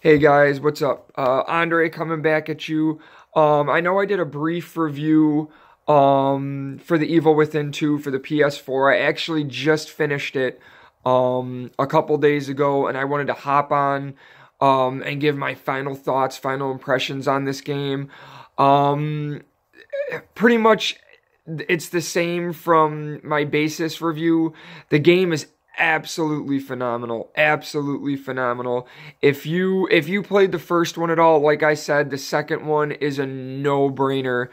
Hey guys, what's up? Andre coming back at you. I know I did a brief review for the Evil Within 2 for the PS4. I actually just finished it a couple days ago, and I wanted to hop on and give my final thoughts, final impressions on this game. Um, Pretty much it's the same from my basis review. The game is absolutely phenomenal. Absolutely phenomenal. If you played the first one at all, like I said, the second one is a no-brainer.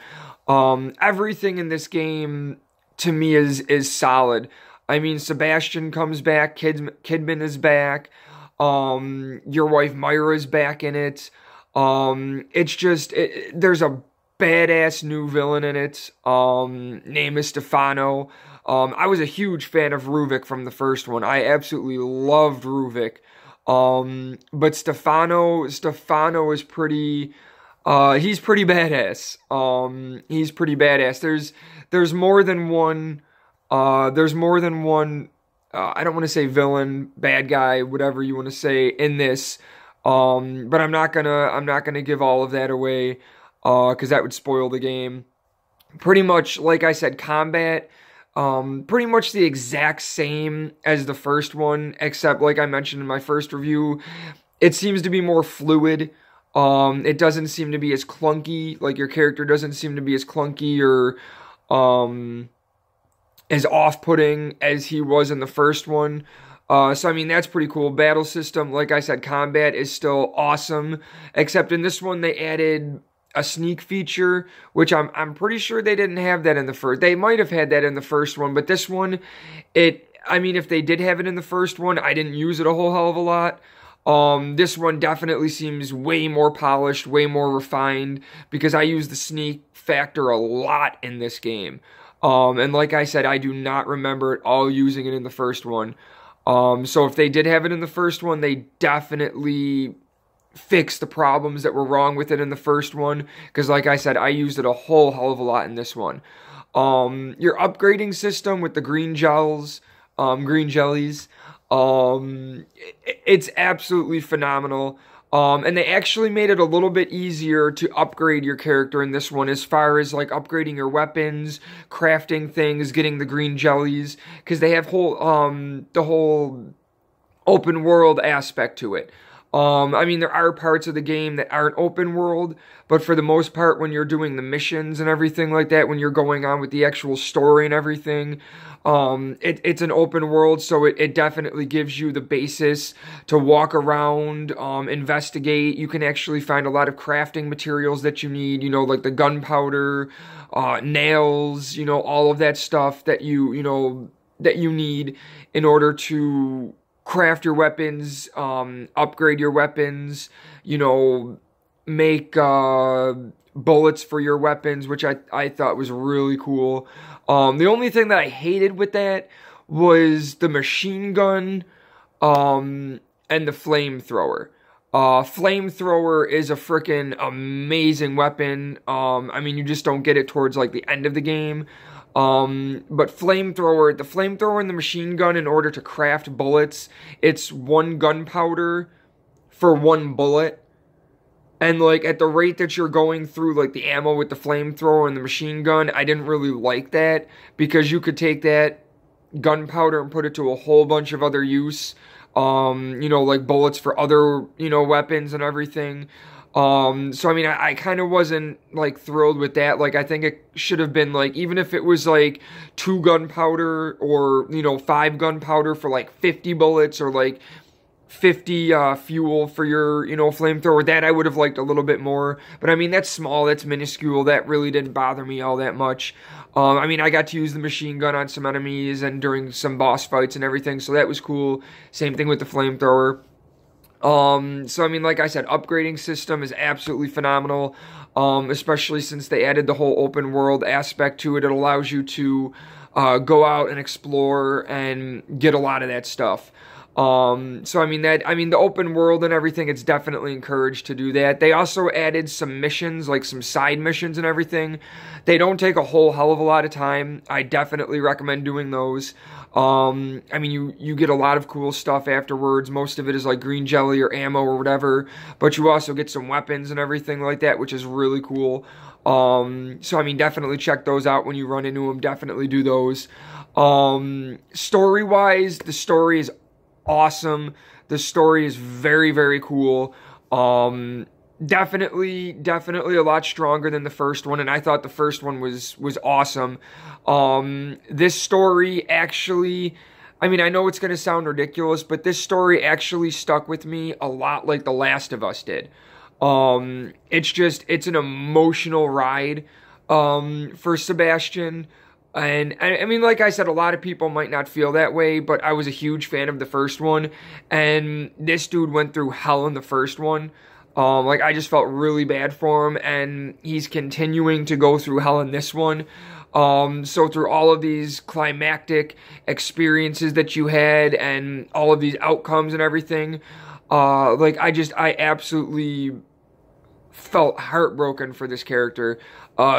Everything in this game to me is solid. I mean, Sebastian comes back, Kidman is back. Your wife Myra's back in it. It's just there's a badass new villain in it. Name is Stefano. I was a huge fan of Ruvik from the first one. I absolutely loved Ruvik. But Stefano is pretty. He's pretty badass. He's pretty badass. There's more than one. There's more than one. I don't want to say villain, bad guy, whatever you want to say in this. But I'm not gonna give all of that away, because that would spoil the game. Pretty much, like I said, combat, pretty much the exact same as the first one, except like I mentioned in my first review, it seems to be more fluid. It doesn't seem to be as clunky, like your character doesn't seem to be as clunky or as off-putting as he was in the first one. So I mean, that's pretty cool. Battle system, like I said, combat is still awesome, except in this one they added a sneak feature, which I'm pretty sure they didn't have that in the first. They might have had that in the first one, but this one, I mean, if they did have it in the first one, I didn't use it a whole hell of a lot. This one definitely seems way more polished, way more refined, because I use the sneak factor a lot in this game. And like I said, I do not remember at all using it in the first one. So if they did have it in the first one, they definitely fixed the problems that were wrong with it in the first one. Because like I said, I used it a whole hell of a lot in this one. Your upgrading system with the green gels, green jellies, it's absolutely phenomenal. And they actually made it a little bit easier to upgrade your character in this one, as far as like upgrading your weapons, crafting things, getting the green jellies, because they have the whole open world aspect to it. I mean, there are parts of the game that aren't open world, but for the most part, when you're doing the missions and everything like that, when you're going on with the actual story and everything, it's an open world, so it definitely gives you the basis to walk around, investigate. You can actually find a lot of crafting materials that you need, like the gunpowder, nails, all of that stuff that that you need in order to craft your weapons, upgrade your weapons, make bullets for your weapons, which I thought was really cool. The only thing that I hated with that was the machine gun and the flamethrower. Flamethrower is a freaking amazing weapon. I mean, you just don't get it towards like the end of the game. But the flamethrower and the machine gun, in order to craft bullets, it's one gunpowder for one bullet. And like at the rate that you're going through like the ammo with the flamethrower and the machine gun, I didn't really like that, because you could take that gunpowder and put it to a whole bunch of other use. Like bullets for other, weapons and everything. So I mean, I kind of wasn't like thrilled with that. Like, I think it should have been like, even if it was like 2 gunpowder or 5 gunpowder for like 50 bullets, or like 50 fuel for your flamethrower, that I would have liked a little bit more. But I mean, that's small, that's minuscule, that really didn't bother me all that much. I mean, I got to use the machine gun on some enemies and during some boss fights and everything, so that was cool. Same thing with the flamethrower. So I mean, like I said, upgrading system is absolutely phenomenal, especially since they added the whole open world aspect to it. It allows you to go out and explore and get a lot of that stuff. So I mean the open world and everything, it's definitely encouraged to do that. They also added some missions, like some side missions and everything. They don't take a whole hell of a lot of time. I definitely recommend doing those. I mean you get a lot of cool stuff afterwards. Most of it is like green jelly or ammo or whatever, but you also get some weapons and everything like that, which is really cool. So I mean definitely check those out when you run into them. Definitely do those. Story-wise, the story is awesome. The story is very, very cool. Definitely a lot stronger than the first one, and I thought the first one was awesome. This story actually, I mean, I know it's going to sound ridiculous, but this story actually stuck with me a lot like The Last of Us did. It's an emotional ride, for Sebastian. And I mean, like I said, a lot of people might not feel that way, but I was a huge fan of the first one, and this dude went through hell in the first one. Like I just felt really bad for him, and he's continuing to go through hell in this one. So through all of these climactic experiences that you had, and all of these outcomes and everything, like I absolutely felt heartbroken for this character.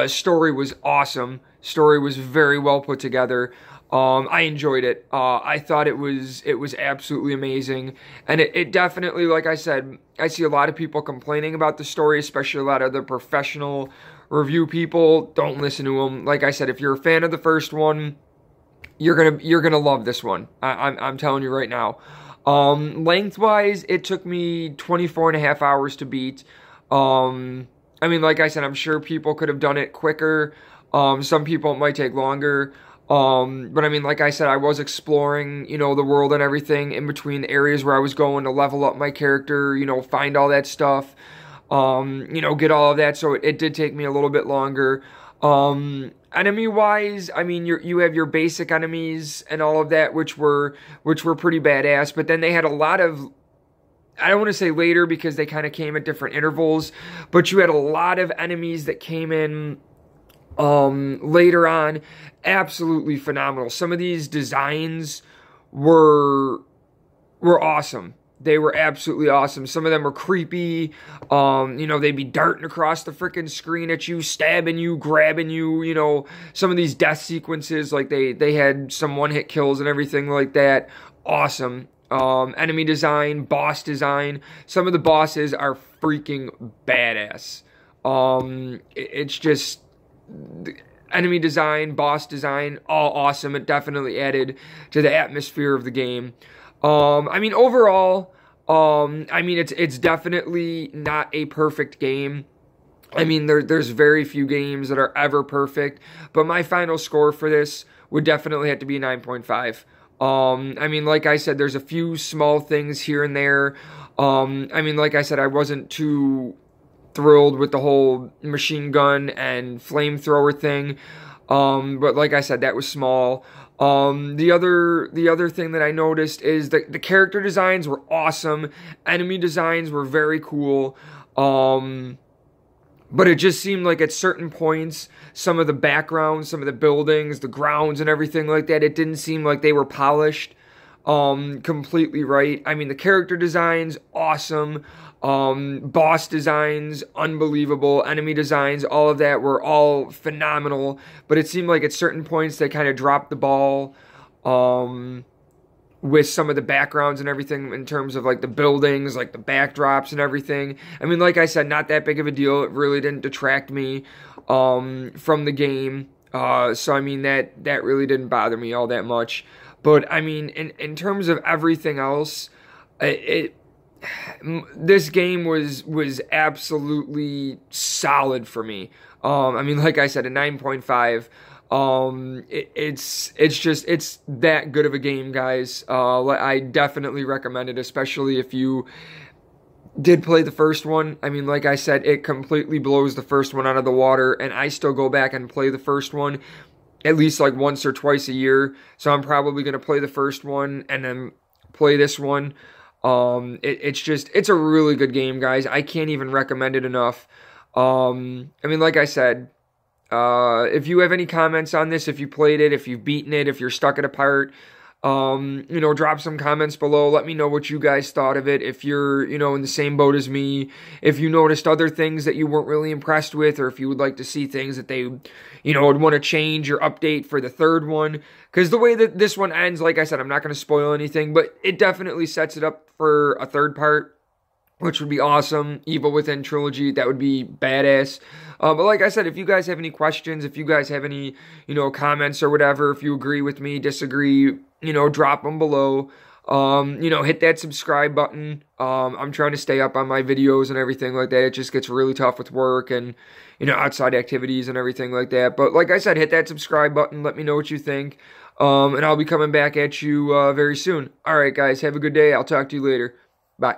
Story was awesome. Story was very well put together. I enjoyed it. I thought it was absolutely amazing. And it definitely, like I said, I see a lot of people complaining about the story, especially a lot of the professional review people. Don't listen to them. Like I said, if you're a fan of the first one, you're gonna love this one. I'm telling you right now. Lengthwise, it took me 24 and a half hours to beat. I mean, like I said, I'm sure people could have done it quicker. Some people it might take longer. But I mean, like I said, I was exploring, you know, the world and everything in between areas where I was going to level up my character, you know, find all that stuff, you know, get all of that. So it did take me a little bit longer. Enemy-wise, I mean, you have your basic enemies and all of that, which were pretty badass. But then they had a lot of, I don't want to say later because they kind of came at different intervals, but you had a lot of enemies that came in later on. Absolutely phenomenal. Some of these designs were awesome. They were absolutely awesome. Some of them were creepy. You know, they'd be darting across the freaking screen at you, stabbing you, grabbing you, you know. Some of these death sequences, like they had some one-hit kills and everything like that. Awesome. Enemy design, boss design. Some of the bosses are freaking badass. It's just enemy design, boss design, all awesome. It definitely added to the atmosphere of the game. I mean, overall, I mean, it's definitely not a perfect game. I mean, there's very few games that are ever perfect, but my final score for this would definitely have to be 9.5. I mean, like I said, there's a few small things here and there. I mean, like I said, I wasn't too thrilled with the whole machine gun and flamethrower thing. But like I said, that was small. The other thing that I noticed is that the character designs were awesome. Enemy designs were very cool. But it just seemed like at certain points, some of the backgrounds, some of the buildings, the grounds and everything like that, it didn't seem like they were polished completely right. I mean, the character designs, awesome. Boss designs, unbelievable. Enemy designs, all of that were all phenomenal. But it seemed like at certain points they kind of dropped the ball with some of the backgrounds and everything in terms of like the buildings, like the backdrops and everything. I mean, like I said, not that big of a deal. It really didn't detract me from the game. So I mean, that really didn't bother me all that much. But I mean, in terms of everything else, this game was absolutely solid for me. I mean, like I said, a 9.5. It's that good of a game, guys. I definitely recommend it, especially if you did play the first one. I mean, like I said, it completely blows the first one out of the water, and I still go back and play the first one at least like once or twice a year. So I'm probably going to play the first one and then play this one. It's a really good game, guys. I can't even recommend it enough. I mean, like I said, if you have any comments on this, if you played it, if you've beaten it, if you're stuck at a part, You know, drop some comments below. Let me know what you guys thought of it. If you're, you know, in the same boat as me, if you noticed other things that you weren't really impressed with, or if you would like to see things that they, you know, would want to change or update for the third one. Because the way that this one ends, like I said, I'm not going to spoil anything, but it definitely sets it up for a third part, which would be awesome. Evil Within trilogy, that would be badass. But like I said, if you guys have any questions, if you guys have any, you know, comments or whatever, if you agree with me, disagree, you know, drop them below. You know, hit that subscribe button. I'm trying to stay up on my videos and everything like that. It just gets really tough with work and, you know, outside activities and everything like that. But like I said, hit that subscribe button. Let me know what you think. And I'll be coming back at you very soon. All right, guys, have a good day. I'll talk to you later. Bye.